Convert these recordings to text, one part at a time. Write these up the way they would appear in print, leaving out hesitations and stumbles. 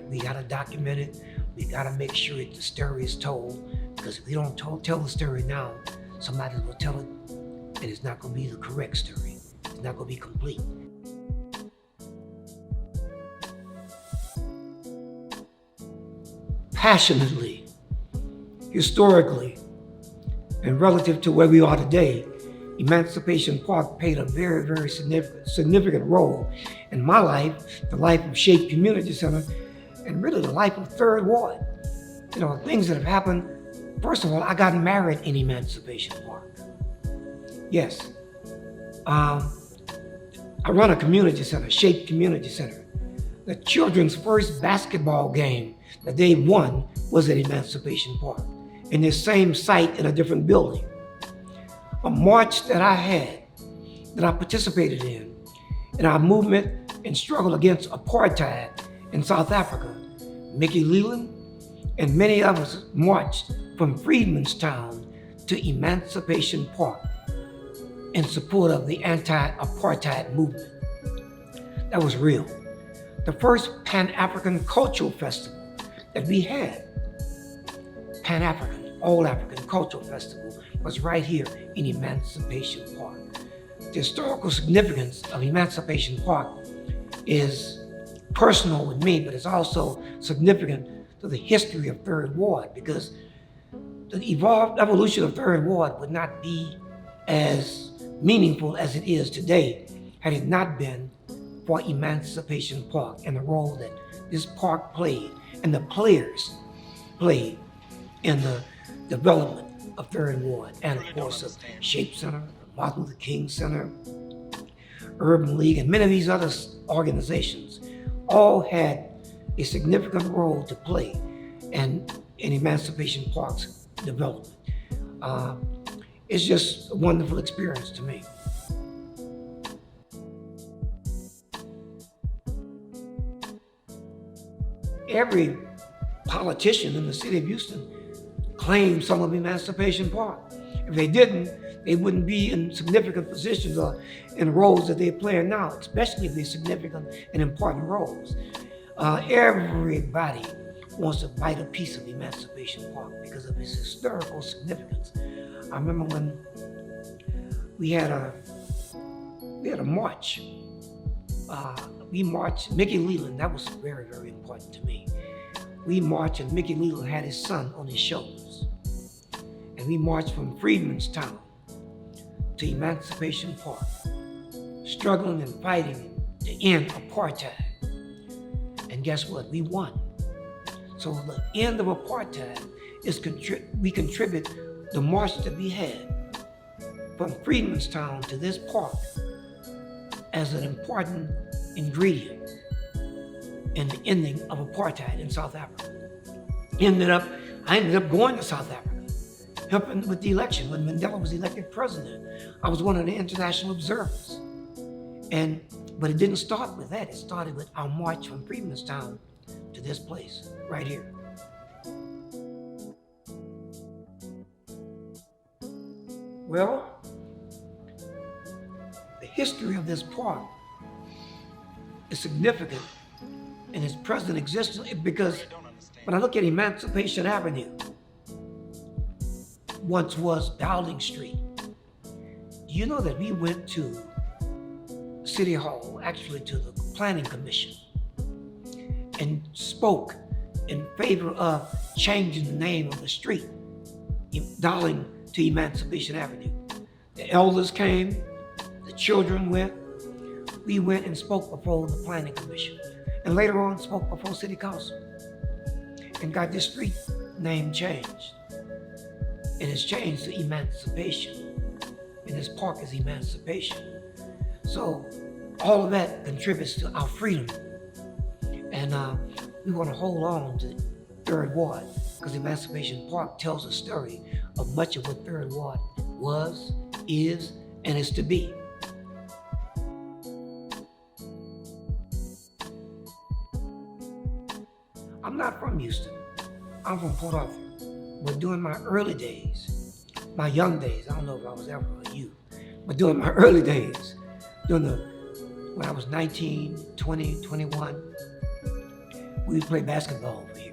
we gotta document it. We gotta make sure the story is told, because if we don't tell the story now, somebody will tell it, and it's not gonna be the correct story. It's not gonna be complete. Passionately, historically, and relative to where we are today, Emancipation Park played a very, very significant role in my life, the life of Shape Community Center, and really the life of Third Ward. You know, things that have happened. First of all, I got married in Emancipation Park. Yes. I run a community center, Shape Community Center. The children's first basketball game that they won was at Emancipation Park, in this same site in a different building. A march that I had, that I participated in our movement and struggle against apartheid in South Africa. Mickey Leland and many of us marched from Freedmanstown to Emancipation Park in support of the anti-apartheid movement. That was real. The first Pan-African Cultural Festival that we had, Pan-African, All-African Cultural Festival, was right here in Emancipation Park. The historical significance of Emancipation Park is personal with me, but it's also significant to the history of Third Ward, because the evolution of Third Ward would not be as meaningful as it is today had it not been for Emancipation Park and the role that this park played and the players played in the development of Third Ward, and of course of Shape Center, Martin Luther King Center, Urban League, and many of these other organizations all had a significant role to play in Emancipation Park's development. It's just a wonderful experience to me. Every politician in the city of Houston claimed some of Emancipation Park. If they didn't, they wouldn't be in significant positions or in roles that they're playing now, especially if they're significant and important roles. Everybody wants to bite a piece of Emancipation Park because of its historical significance. I remember when we had a march. We marched, Mickey Leland, that was very, very important to me. We marched and Mickey Leland had his son on his shoulders. And we marched from Freedmanstown to Emancipation Park, struggling and fighting to end apartheid. And guess what? We won. So the end of apartheid is we contribute the march that we had from Freedmanstown to this park as an important ingredient in the ending of apartheid in South Africa. I ended up going to South Africa, helping with the election. When Mandela was elected president, I was one of the international observers. But it didn't start with that. It started with our march from Freedmanstown to this place, right here. Well, the history of this park is significant in its present existence, because when I look at Emancipation Avenue, once was Dowling Street. Do you know that we went to City Hall, actually to the Planning Commission, and spoke in favor of changing the name of the street, Dowling to Emancipation Avenue? The elders came, the children went, we went and spoke before the Planning Commission, and later on spoke before City Council, and got this street name changed. And it's changed to Emancipation, and this park is Emancipation. So all of that contributes to our freedom. And we want to hold on to Third Ward, because Emancipation Park tells a story of much of what Third Ward was, is, and is to be. I'm not from Houston. I'm from Port Arthur. But during my early days, my young days, I don't know if I was ever a youth, but during my early days, when I was 19, 20, 21, we would play basketball over here.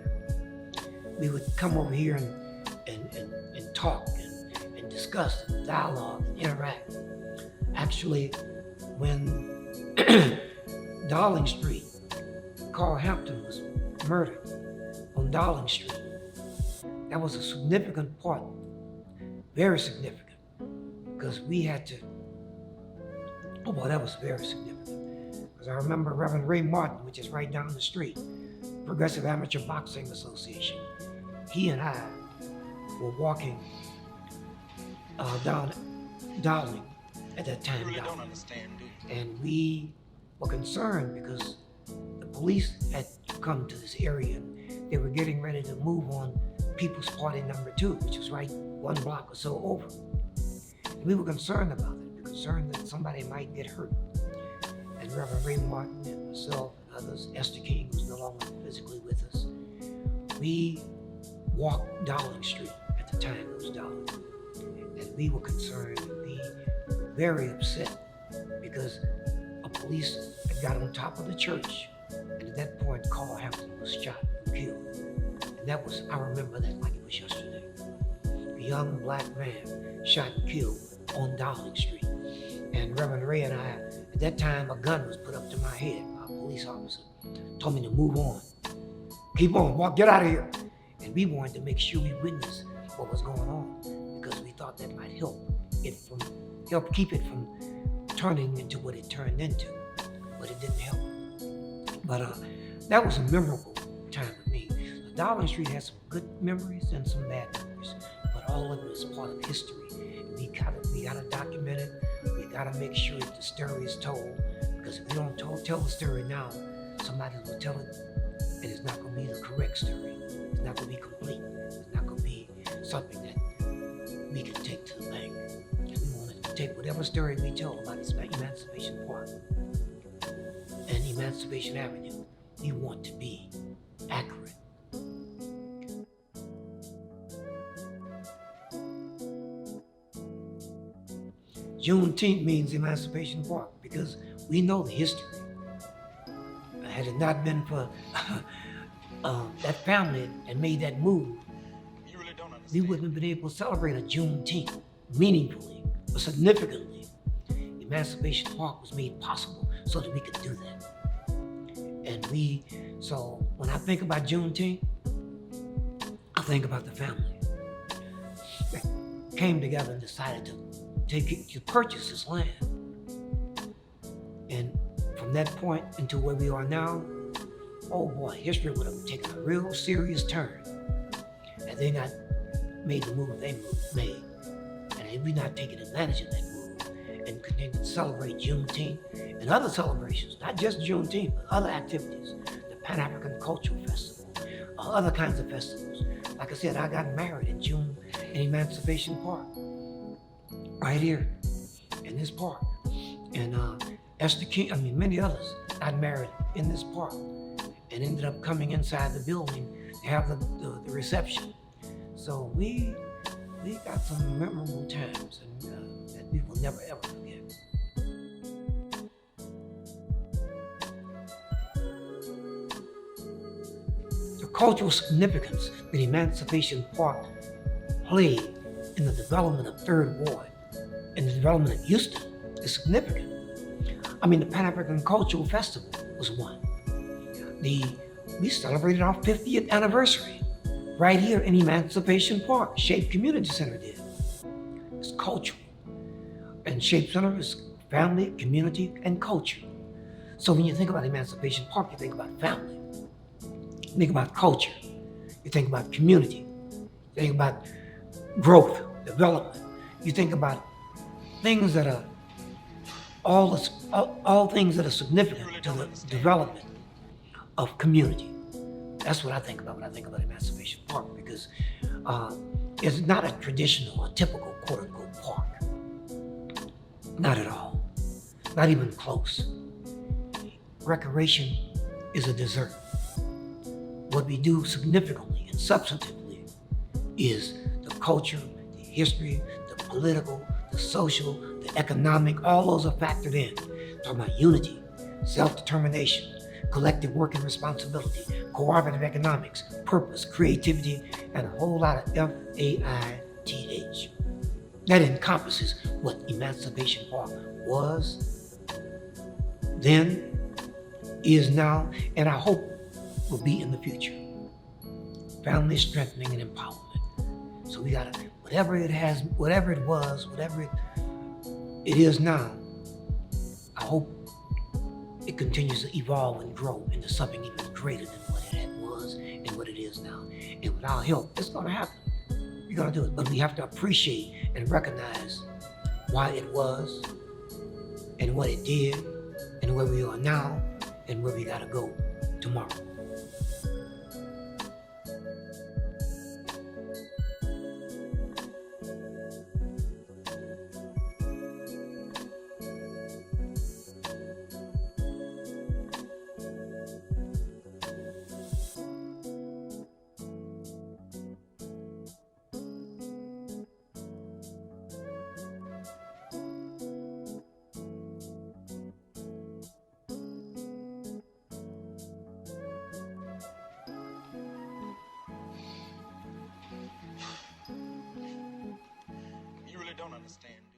We would come over here and talk and discuss and dialogue and interact. Actually, when Darling Street, Carl Hampton was murdered on Darling Street, that was a significant part, very significant, because we had to, oh boy, that was very significant. Because I remember Reverend Ray Martin, which is right down the street, Progressive Amateur Boxing Association. He and I were walking down Darling at that time. You really don't understand, do you? And we were concerned because the police had come to this area and they were getting ready to move on People's Party number 2, which was right 1 block or so over. And we were concerned about it. We were concerned that somebody might get hurt. And Reverend Ray Martin and myself and others, Esther King, who's no longer physically with us, we walked Darling Street. At the time it was Darling. And we were concerned and we were very upset because a police had got on top of the church. And at that point, Carl Hampton was shot and killed. And that was, I remember that like it was yesterday. A young black man shot and killed on Dowling Street. And Reverend Ray and I, at that time, a gun was put up to my head. My police officer told me to move on. Keep on, walk, get out of here. And we wanted to make sure we witnessed what was going on because we thought that might help keep it from turning into what it turned into. But it didn't help. But that was a memorable time for me. Darling Street has some good memories and some bad memories, but all of it is part of history. And we gotta document it. We gotta make sure that the story is told, because if we don't tell the story now, somebody will tell it, and it's not gonna be the correct story. It's not gonna be complete. It's not gonna be something that we can take to the bank. And we want to take whatever story we tell about Emancipation Park and Emancipation Avenue. We want to be accurate. Juneteenth means Emancipation Park because we know the history. Had it not been for that family and made that move, You really don't understand. we wouldn't have been able to celebrate a Juneteenth meaningfully or significantly. Emancipation Park was made possible so that we could do that. And so when I think about Juneteenth, I think about the family that came together and decided to purchase this land. And from that point until where we are now, oh boy, history would have taken a real serious turn had they not made the move they made. And had we not taken advantage of that move and continued to celebrate Juneteenth and other celebrations, not just Juneteenth, but other activities, the Pan-African Cultural Festival, other kinds of festivals. Like I said, I got married in June in Emancipation Park, right here in this park. And Esther King, many others got married in this park and ended up coming inside the building to have the reception. So we got some memorable times and that we will never ever forget. The cultural significance that Emancipation Park played in the development of Third Ward and the development of Houston is significant. The Pan-African Cultural Festival was one. We celebrated our 50th anniversary right here in Emancipation Park. Shape Community Center did. It's cultural. And Shape Center is family, community, and culture. So when you think about Emancipation Park, you think about family. You think about culture. You think about community. You think about growth, development. You think about things that are all things that are significant to the development of community. That's what I think about when I think about Emancipation Park, because it's not a traditional or typical quote-unquote park. Not at all. Not even close. Recreation is a dessert. What we do significantly and substantively is the culture, the history, the political, the social, the economic, all those are factored in. Talking about unity, self-determination, collective work and responsibility, cooperative economics, purpose, creativity, and a whole lot of FAITH. That encompasses what Emancipation Park was, then, is now, and I hope will be in the future. Family strengthening and empowerment. So we gotta, whatever it has, whatever it was, whatever it is now, I hope it continues to evolve and grow into something even greater than what it was and what it is now. And with our help, it's gonna happen. We're gonna do it, but we have to appreciate and recognize why it was and what it did and where we are now and where we gotta go tomorrow. You really don't understand.